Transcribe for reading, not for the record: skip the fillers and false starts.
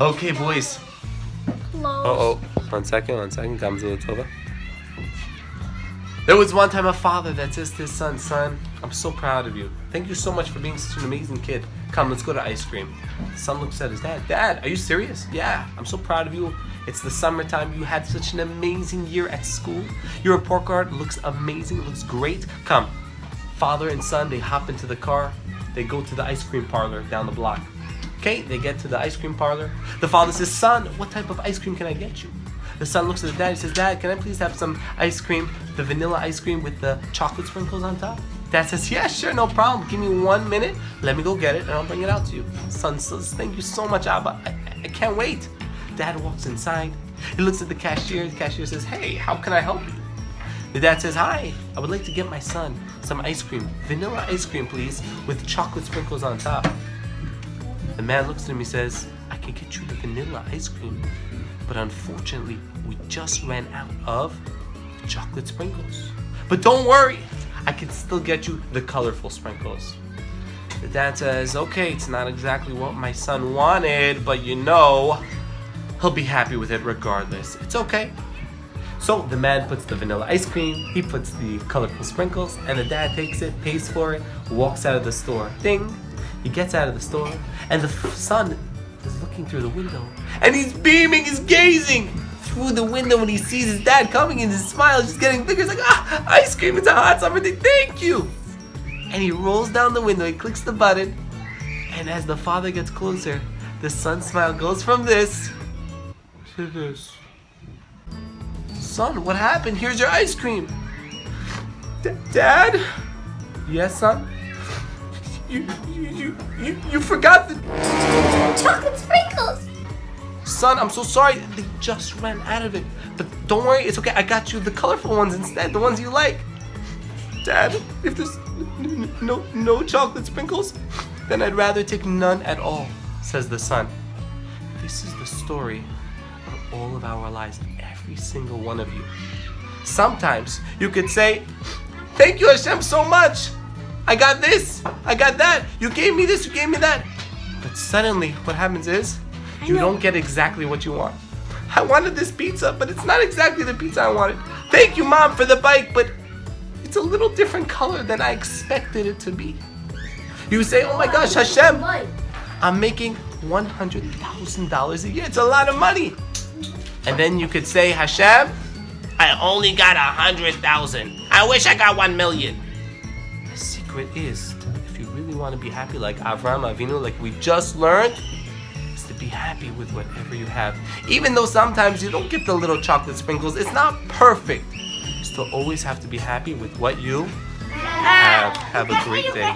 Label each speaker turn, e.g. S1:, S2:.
S1: Okay, boys.
S2: Close.
S1: One second. Comes a little over. There was one time a father that says to his son, "Son, I'm so proud of you. Thank you so much for being such an amazing kid. Come, let's go to ice cream." The son looks at his dad. "Dad, are you serious?" "Yeah, I'm so proud of you. It's the summertime. You had such an amazing year at school. Your report card looks amazing. It looks great. Come." Father and son, they hop into the car. They go to the ice cream parlor down the block. Okay, they get to the ice cream parlor. The father says, "Son, what type of ice cream can I get you?" The son looks at the dad and says, "Dad, can I please have some ice cream, the vanilla ice cream with the chocolate sprinkles on top?" Dad says, "Yeah, sure, no problem. Give me 1 minute. Let me go get it and I'll bring it out to you." Son says, "Thank you so much, Abba. I can't wait." Dad walks inside. He looks at the cashier. The cashier says, "Hey, how can I help you?" The dad says, "Hi, I would like to get my son some ice cream. Vanilla ice cream, please, with chocolate sprinkles on top." The man looks at him and says, "I can get you the vanilla ice cream, but unfortunately, we just ran out of the chocolate sprinkles. But don't worry, I can still get you the colorful sprinkles." The dad says, "Okay, it's not exactly what my son wanted, but he'll be happy with it regardless. It's okay." So the man puts the vanilla ice cream, he puts the colorful sprinkles, and the dad takes it, pays for it, walks out of the store. Ding! He gets out of the store, and the son is looking through the window, and he's beaming, he's gazing through the window when he sees his dad coming, and his smile is just getting bigger. He's like, "Ice cream, it's a hot summer day, thank you!" And he rolls down the window, he clicks the button, and as the father gets closer, the son's smile goes from this to this. "Son, what happened? Here's your ice cream." "Dad?" "Yes, son?" You forgot the
S2: Chocolate sprinkles.
S1: "Son, I'm so sorry. They just ran out of it. But don't worry, it's okay. I got you the colorful ones instead, the ones you like." "Dad, if there's no chocolate sprinkles, then I'd rather take none at all," says the son. This is the story of all of our lives, every single one of you. Sometimes you could say, "Thank you, Hashem, so much. I got this, I got that. You gave me this, you gave me that." But suddenly, what happens is, you don't get exactly what you want. "I wanted this pizza, but it's not exactly the pizza I wanted. Thank you, Mom, for the bike, but it's a little different color than I expected it to be." You say, "Oh my gosh, Hashem, I'm making $100,000 a year. It's a lot of money." And then you could say, "Hashem, I only got 100,000. I wish I got 1,000,000. The secret is, if you really want to be happy like Avraham Avinu, like we just learned, is to be happy with whatever you have. Even though sometimes you don't get the little chocolate sprinkles, it's not perfect. You still always have to be happy with what you have. Have a great day.